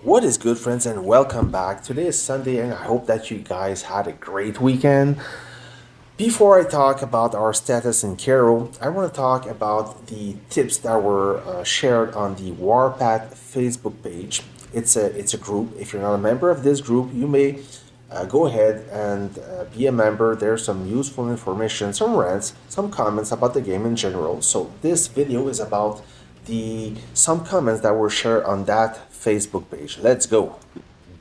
What is good, friends, and welcome back. Today is Sunday, and I hope that you guys had a great weekend. Before I talk about our status in Caro, I want to talk about the tips that were shared on the Warpath Facebook page. It's a group. If you're not a member of this group, you may go ahead and be a member. There's some useful information, some rants, some comments about the game in general. So this video is about the some comments that were shared on that Facebook page. Let's go.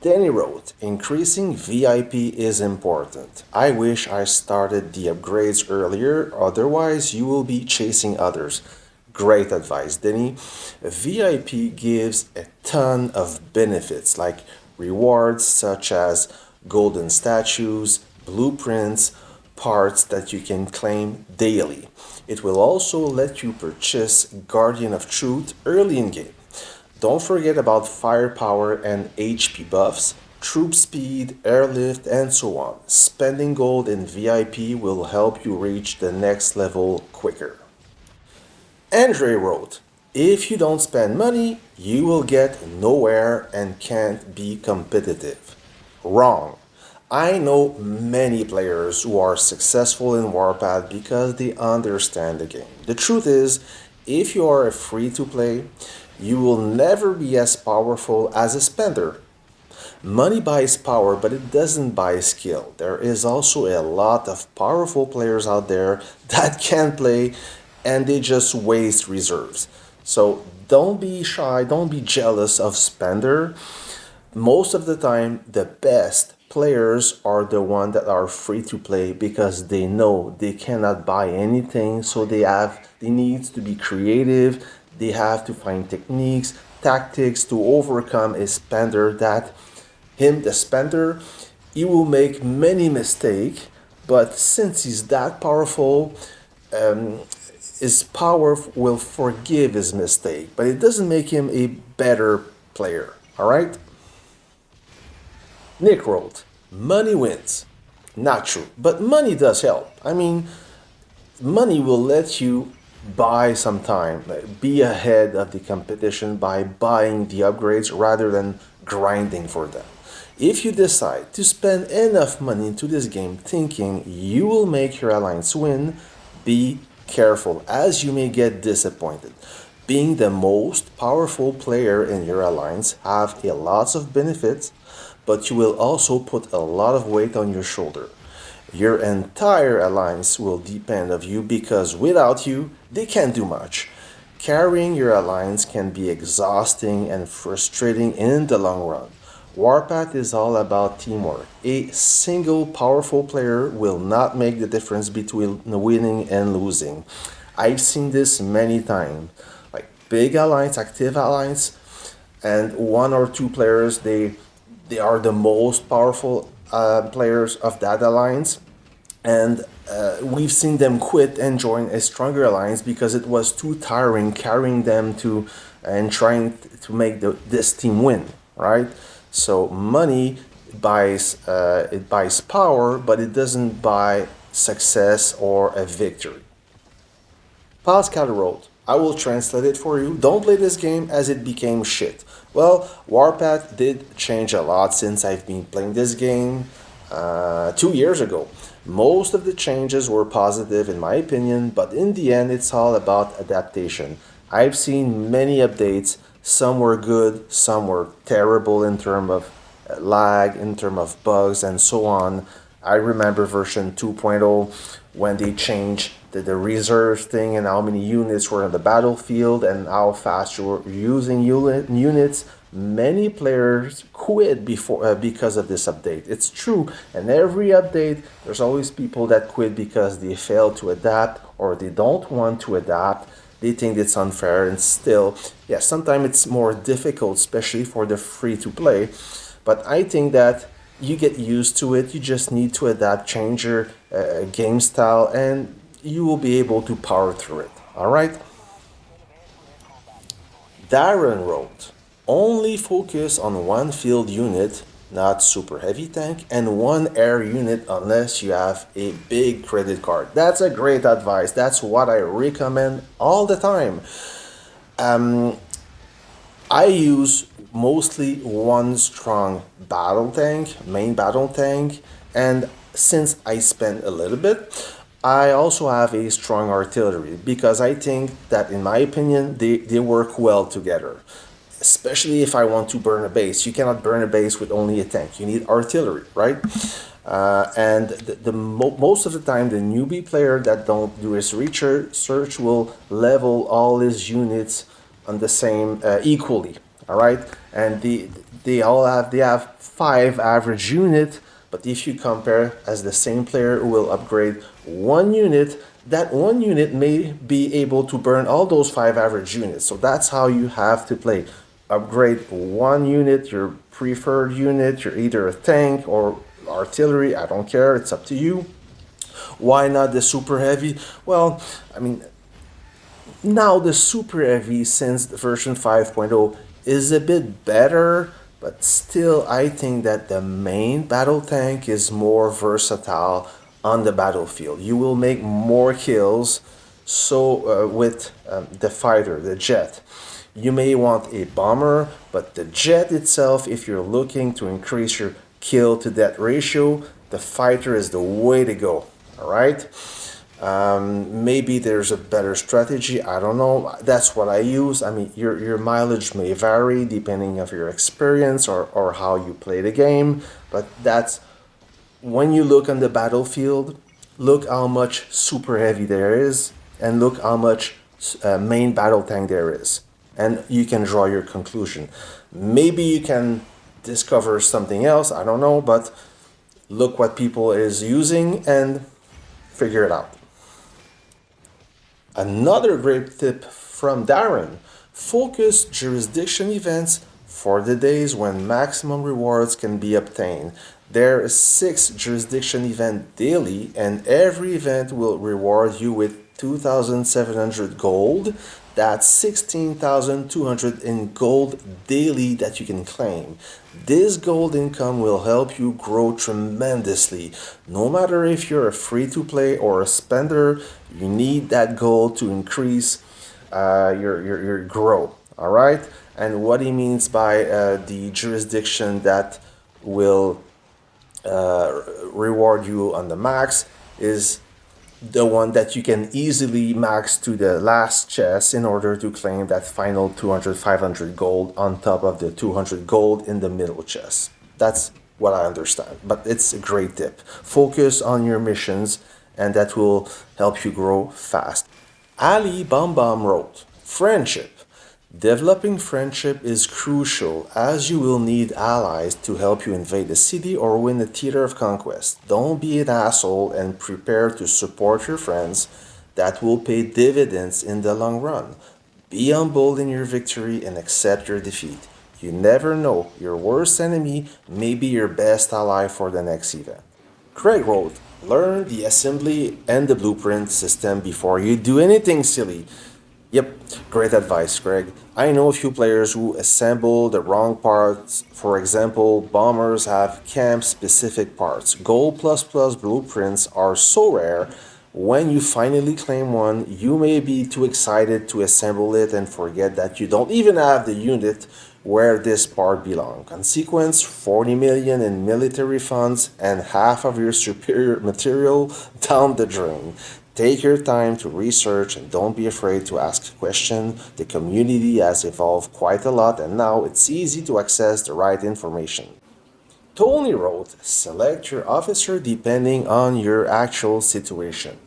Danny wrote, increasing VIP is important. I wish I started the upgrades earlier, otherwise you will be chasing others. Great advice, Denny. VIP gives a ton of benefits like rewards such as golden statues, blueprints, parts that you can claim daily. It will also let you purchase Guardian of Truth early in game. Don't forget about firepower and HP buffs, troop speed, airlift, and so on. Spending gold in VIP will help you reach the next level quicker. Andre wrote, if you don't spend money, you will get nowhere and can't be competitive. Wrong. I know many players who are successful in Warpath because they understand the game. The truth is, if you are a free to play, you will never be as powerful as a spender. Money buys power, but it doesn't buy skill. There is also a lot of powerful players out there that can play and they just waste reserves. So don't be shy, don't be jealous of spender. Most of the time, the best players are the ones that are free to play because they know they cannot buy anything, so they need to be creative. They have to find techniques, tactics to overcome a spender that the spender, he will make many mistakes, but since he's that powerful, his power will forgive his mistake, but it doesn't make him a better player. All right? Nick wrote, money wins. Not true, but money does help. I mean, money will let you buy some time, be ahead of the competition by buying the upgrades rather than grinding for them. If you decide to spend enough money into this game thinking you will make your alliance win, be careful as you may get disappointed. Being the most powerful player in your alliance have a lots of benefits, but you will also put a lot of weight on your shoulder. Your entire alliance will depend on you because without you, they can't do much. Carrying your alliance can be exhausting and frustrating in the long run. Warpath is all about teamwork. A single powerful player will not make the difference between winning and losing. I've seen this many times. Like big alliance, active alliance, and one or two players, they are the most powerful players of that alliance, and we've seen them quit and join a stronger alliance because it was too tiring carrying them to and trying to make this team win, right? So money buys it buys power, but it doesn't buy success or a victory. Pascal wrote, I will translate it for you. Don't play this game as it became shit. Well, Warpath did change a lot since I've been playing this game 2 years ago. Most of the changes were positive in my opinion, but in the end it's all about adaptation. I've seen many updates. Some were good, some were terrible in terms of lag, in terms of bugs, and so on. I remember version 2.0 when they changed the reserve thing and how many units were on the battlefield and how fast you were using units. Many players quit because of this update. It's true, and every update there's always people that quit because they fail to adapt or they don't want to adapt. They think it's unfair, and still, yeah, sometimes it's more difficult, especially for the free to play. But I think that you get used to it. You just need to adapt, change your game style, and you will be able to power through it. All right? Darren wrote, only focus on one field unit, not super heavy tank, and one air unit unless you have a big credit card. That's a great advice. That's what I recommend all the time. I use mostly one strong battle tank, main battle tank, and since I spend a little bit, I also have a strong artillery because I think that, in my opinion, they work well together. Especially if I want to burn a base. You cannot burn a base with only a tank. You need artillery, right? And most of the time, the newbie player that don't do his research will level all his units on the same equally. All right, and they have 5 average unit. But if you compare as the same player who will upgrade one unit, that one unit may be able to burn all those 5 average units. So that's how you have to play. Upgrade one unit, your preferred unit, you're either a tank or artillery, I don't care, it's up to you. Why not the super heavy? Well, I mean, now the super heavy, since the version 5.0, is a bit better, but still I think that the main battle tank is more versatile on the battlefield. You will make more kills. So with the fighter, the jet, you may want a bomber, but the jet itself, if you're looking to increase your kill to death ratio, the fighter is the way to go. All right. Maybe there's a better strategy. I don't know. That's what I use. I mean, your mileage may vary depending of your experience or how you play the game. But that's when you look on the battlefield, look how much super heavy there is, and look how much main battle tank there is. And you can draw your conclusion. Maybe you can discover something else. I don't know. But look what people is using and figure it out. Another great tip from Darren: focus jurisdiction events for the days when maximum rewards can be obtained. There are 6 jurisdiction events daily, and every event will reward you with 2,700 gold. That's 16,200 in gold daily that you can claim. This gold income will help you grow tremendously. No matter if you're a free-to-play or a spender, you need that gold to increase your growth. All right? And what he means by the jurisdiction that will reward you on the max is the one that you can easily max to the last chest in order to claim that final 200, 500 gold on top of the 200 gold in the middle chest. That's what I understand, but it's a great tip. Focus on your missions, and that will help you grow fast. Ali Bambam wrote, friendship. Developing friendship is crucial, as you will need allies to help you invade a city or win a theater of conquest. Don't be an asshole and prepare to support your friends. That will pay dividends in the long run. Be humble in your victory and accept your defeat. You never know, your worst enemy may be your best ally for the next event. Craig wrote, learn the assembly and the blueprint system before you do anything silly. Yep, great advice, Greg. I know a few players who assemble the wrong parts. For example, bombers have camp-specific parts. Gold++ blueprints are so rare. When you finally claim one, you may be too excited to assemble it and forget that you don't even have the unit where this part belongs. Consequence, 40 million in military funds and half of your superior material down the drain. Take your time to research and don't be afraid to ask a question. The community has evolved quite a lot and now it's easy to access the right information. Tony wrote, select your officer depending on your actual situation.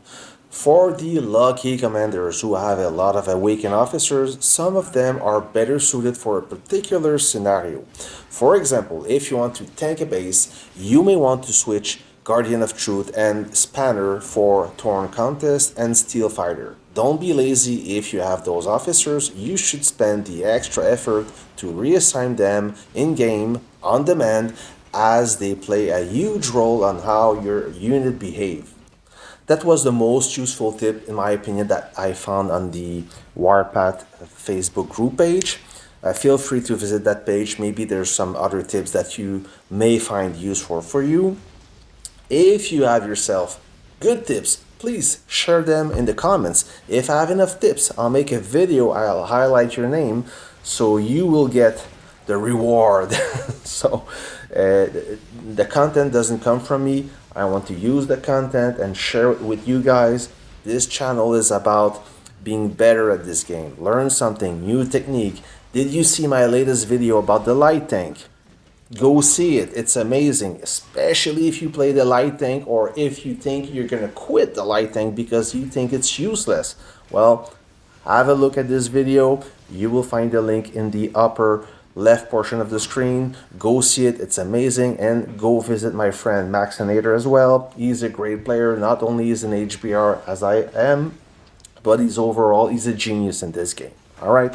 For the lucky commanders who have a lot of awakened officers, some of them are better suited for a particular scenario. For example, if you want to tank a base, you may want to switch Guardian of Truth and Spanner for Torn Contest and Steel Fighter. Don't be lazy if you have those officers. You should spend the extra effort to reassign them in-game, on demand, as they play a huge role on how your unit behave. That was the most useful tip, in my opinion, that I found on the Warpath Facebook group page. Feel free to visit that page. Maybe there's some other tips that you may find useful for you. If you have yourself good tips, please share them in the comments. If I have enough tips, I'll make a video, I'll highlight your name, so you will get the reward. So the content doesn't come from me. I want to use the content and share it with you guys. This channel is about being better at this game. Learn something, new technique. Did you see my latest video about the light tank? Go see it. It's amazing, especially if you play the light tank or if you think you're gonna quit the light tank because you think it's useless. Well, have a look at this video. You will find the link in the upper left portion of the screen. Go see it. It's amazing. And go visit my friend Maxinator as well. He's a great player. Not only is an HBR as I am, but he's a genius in this game. All right.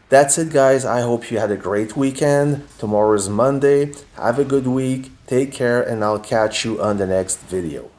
That's it, guys. I hope you had a great weekend. Tomorrow is Monday. Have a good week. Take care, and I'll catch you on the next video.